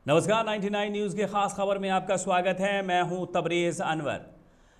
नमस्कार 99 न्यूज़ की खास खबर में आपका स्वागत है। मैं हूं तबरेज अनवर।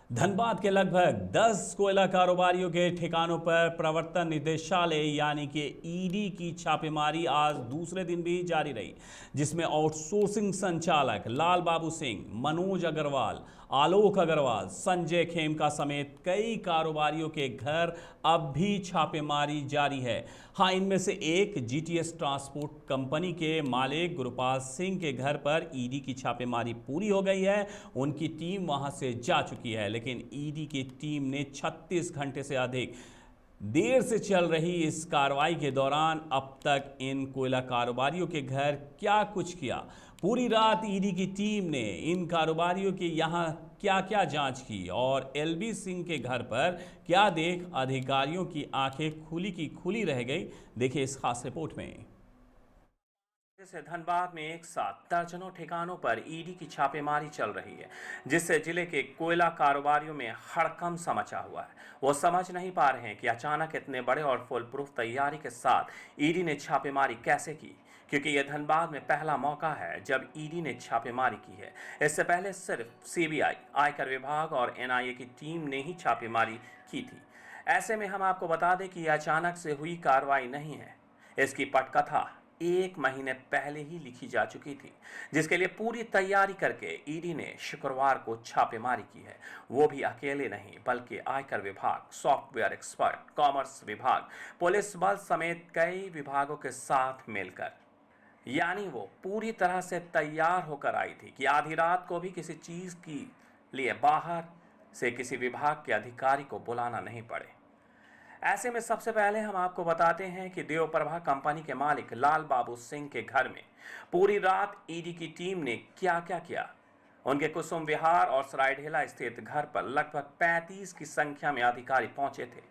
धनबाद के लगभग 10 कोयला कारोबारियों के ठिकानों पर प्रवर्तन निदेशालय यानी कि ईडी की छापेमारी आज दूसरे दिन भी जारी रही, जिसमें आउटसोर्सिंग संचालक लाल बाबू सिंह, मनोज अग्रवाल, आलोक अग्रवाल, संजय खेमका समेत कई कारोबारियों के घर अब भी छापेमारी जारी है। हाँ, इनमें से एक जीटीएस ट्रांसपोर्ट कंपनी के मालिक गुरपाल सिंह के घर पर ईडी की छापेमारी पूरी हो गई है। उनकी टीम वहां से जा चुकी है, लेकिन ईडी की टीम ने 36 घंटे से अधिक देर से चल रही इस कार्रवाई के दौरान अब तक इन कोयला कारोबारियों के घर क्या कुछ किया। पूरी रात ईडी की टीम ने इन कारोबारियों के यहाँ क्या क्या जांच की और एलबी सिंह के घर पर क्या देख अधिकारियों की आंखें खुली की खुली रह गई। देखिए इस खास रिपोर्ट में। से धनबाद में एक साथ दर्जनों ठिकानों पर ईडी की छापेमारी चल रही है, जिससे जिले के कोयला कारोबारियों में हड़कंप मचा हुआ है। वो समझ नहीं पा रहे हैं कि अचानक इतने बड़े और फुल प्रूफ तैयारी के साथ ईडी ने छापेमारी कैसे की, क्योंकि यह धनबाद में पहला मौका है जब ईडी ने छापेमारी की है। इससे पहले सिर्फ सीबीआई, आयकर विभाग और एनआईए की टीम ने ही छापेमारी की थी। ऐसे में हम आपको बता दें कि यह अचानक से हुई कार्रवाई नहीं है। इसकी पटकथा 1 महीने पहले ही लिखी जा चुकी थी, जिसके लिए पूरी तैयारी करके ईडी ने शुक्रवार को छापेमारी की है। वो भी अकेले नहीं, बल्कि आयकर विभाग, सॉफ्टवेयर एक्सपर्ट, कॉमर्स विभाग, पुलिस बल समेत कई विभागों के साथ मिलकर। यानी वो पूरी तरह से तैयार होकर आई थी कि आधी रात को भी किसी चीज के लिए बाहर से किसी विभाग के अधिकारी को बुलाना नहीं पड़े। ऐसे में सबसे पहले हम आपको बताते हैं कि देवप्रभा कंपनी के मालिक लाल बाबू सिंह के घर में पूरी रात ईडी की टीम ने क्या क्या किया। उनके कुसुम विहार और सरायढेला स्थित घर पर लगभग 35 की संख्या में अधिकारी पहुंचे थे,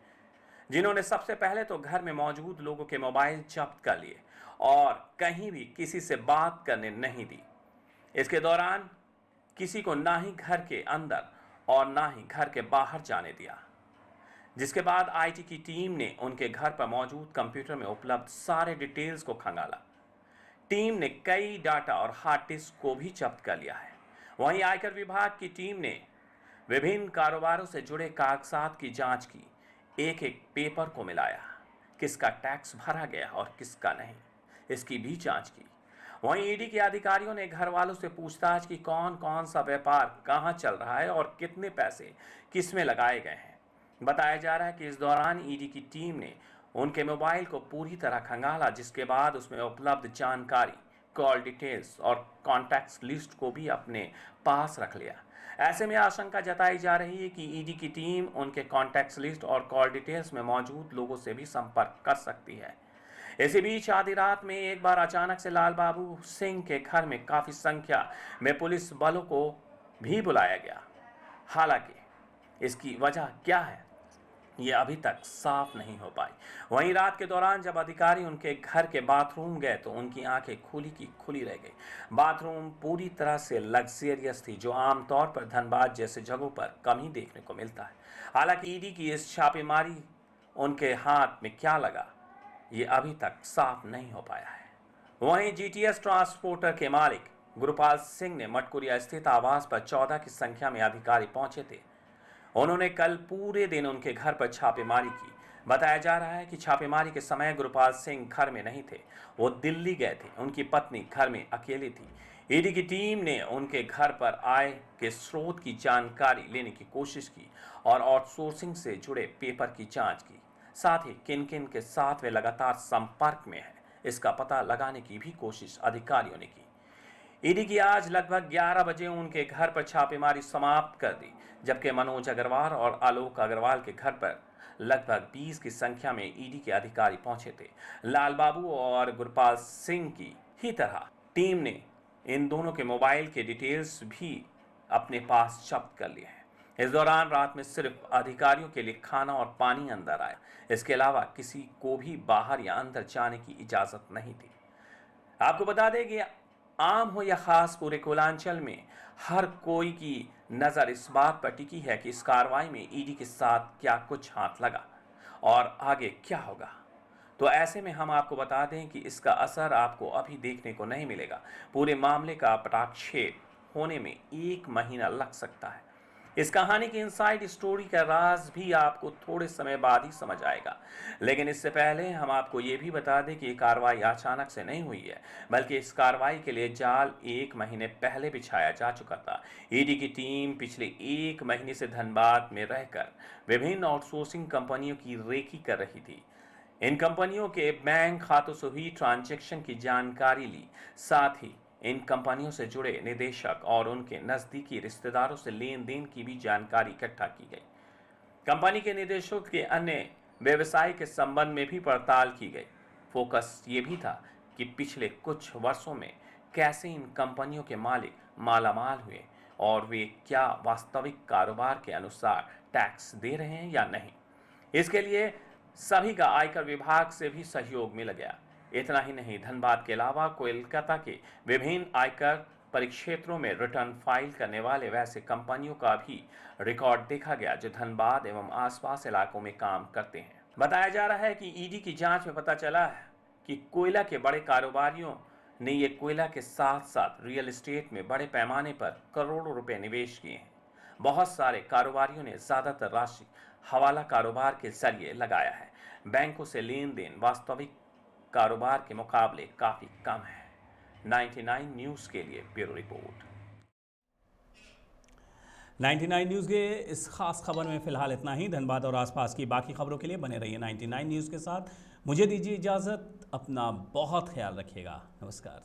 जिन्होंने सबसे पहले तो घर में मौजूद लोगों के मोबाइल जब्त कर लिए और कहीं भी किसी से बात करने नहीं दी। इसके दौरान किसी को ना ही घर के अंदर और ना ही घर के बाहर जाने दिया। जिसके बाद आईटी की टीम ने उनके घर पर मौजूद कंप्यूटर में उपलब्ध सारे डिटेल्स को खंगाला। टीम ने कई डाटा और हार्ड डिस्क को भी जब्त कर लिया है। वहीं आयकर विभाग की टीम ने विभिन्न कारोबारों से जुड़े कागजात की जांच की, एक एक पेपर को मिलाया, किसका टैक्स भरा गया और किसका नहीं, इसकी भी जांच की। वहीं ईडी के अधिकारियों ने घर वालों से पूछताछ की, कौन कौन सा व्यापार कहां चल रहा है और कितने पैसे किस में लगाए गए हैं। बताया जा रहा है कि इस दौरान ईडी की टीम ने उनके मोबाइल को पूरी तरह खंगाला, जिसके बाद उसमें उपलब्ध जानकारी, कॉल डिटेल्स और कॉन्टैक्ट्स लिस्ट को भी अपने पास रख लिया। ऐसे में आशंका जताई जा रही है कि ईडी की टीम उनके कॉन्टैक्ट्स लिस्ट और कॉल डिटेल्स में मौजूद लोगों से भी संपर्क कर सकती है। इसी बीच आधी रात में एक बार अचानक से लाल बाबू सिंह के घर में काफी संख्या में पुलिस बलों को भी बुलाया गया। हालांकि इसकी वजह क्या है, ये अभी तक साफ नहीं हो पाई। वहीं रात के दौरान जब अधिकारी उनके घर के बाथरूम गए तो उनकी आंखें खुली की खुली रह गई। बाथरूम पूरी तरह से लग्जरियस थी, जो आमतौर पर धनबाद जैसे जगहों पर कम ही देखने को मिलता है। हालांकि ईडी की इस छापेमारी उनके हाथ में क्या लगा, ये अभी तक साफ नहीं हो पाया है। वहीं जीटीएस ट्रांसपोर्टर के मालिक गुरपाल सिंह ने मटकुरिया स्थित आवास पर 14 की संख्या में अधिकारी पहुंचे थे। उन्होंने कल पूरे दिन उनके घर पर छापेमारी की। बताया जा रहा है कि छापेमारी के समय गुरपाल सिंह घर में नहीं थे, वो दिल्ली गए थे। उनकी पत्नी घर में अकेली थी। ईडी की टीम ने उनके घर पर आय के स्रोत की जानकारी लेने की कोशिश की और आउटसोर्सिंग से जुड़े पेपर की जांच की। साथ ही किन किन के साथ वे लगातार संपर्क में है, इसका पता लगाने की भी कोशिश अधिकारियों ने की। ईडी की आज लगभग 11 बजे उनके घर पर छापेमारी समाप्त कर दी, जबकि मनोज अग्रवाल और आलोक अग्रवाल के घर पर लगभग 20 की संख्या में ईडी के अधिकारी पहुंचे थे। लाल बाबू और गुरपाल सिंह की ही तरह टीम ने इन दोनों के मोबाइल के डिटेल्स भी अपने पास जब्त कर लिए हैं। इस दौरान रात में सिर्फ अधिकारियों के लिए खाना और पानी अंदर आया। इसके अलावा किसी को भी बाहर या अंदर जाने की इजाजत नहीं थी। आपको बता दें कि आम हो या खास, पूरे कोयलांचल में हर कोई की नजर इस बात पर टिकी है कि इस कार्रवाई में ईडी के साथ क्या कुछ हाथ लगा और आगे क्या होगा। तो ऐसे में हम आपको बता दें कि इसका असर आपको अभी देखने को नहीं मिलेगा। पूरे मामले का पटाक्षेप होने में 1 महीना लग सकता है। इस कहानी की इनसाइड स्टोरी का राज भी आपको थोड़े समय बाद ही समझ आएगा। लेकिन इससे पहले हम आपको ये भी बता दें कि ये कार्रवाई अचानक से नहीं हुई है, बल्कि इस कार्रवाई के लिए जाल 1 महीने पहले बिछाया जा चुका था। ईडी की टीम पिछले 1 महीने से धनबाद में रहकर विभिन्न आउटसोर्सिंग कंपनियों की रेकी कर रही थी। इन कंपनियों के बैंक खातों से हुई ट्रांजैक्शन की जानकारी ली, साथ ही इन कंपनियों से जुड़े निदेशक और उनके नजदीकी रिश्तेदारों से लेन देन की भी जानकारी इकट्ठा की गई। कंपनी के निदेशकों के अन्य व्यवसाय के संबंध में भी पड़ताल की गई। फोकस ये भी था कि पिछले कुछ वर्षों में कैसे इन कंपनियों के मालिक मालामाल हुए और वे क्या वास्तविक कारोबार के अनुसार टैक्स दे रहे हैं या नहीं। इसके लिए सभी का आयकर विभाग से भी सहयोग मिल गया। इतना ही नहीं, धनबाद के अलावा कोलकाता के विभिन्न आयकर परिक्षेत्रों में रिटर्न फाइल करने वाले वैसे कंपनियों का भी रिकॉर्ड देखा गया जो धनबाद एवं आसपास इलाकों में काम करते हैं। बताया जा रहा है कि ईडी की जांच में पता चला है कि कोयला के बड़े कारोबारियों ने ये कोयला के साथ साथ रियल एस्टेट में बड़े पैमाने पर करोड़ों रुपए निवेश किए हैं। बहुत सारे कारोबारियों ने ज्यादातर राशि हवाला कारोबार के जरिए लगाया है। बैंकों से लेन देन वास्तविक कारोबार के मुकाबले काफी कम है। 99 न्यूज के लिए ब्यूरो रिपोर्ट। 99 न्यूज़ के इस खास खबर में फिलहाल इतना ही। धनबाद और आसपास की बाकी खबरों के लिए बने रहिए 99 न्यूज़ के साथ। मुझे दीजिए इजाज़त, अपना बहुत ख्याल रखिएगा। नमस्कार।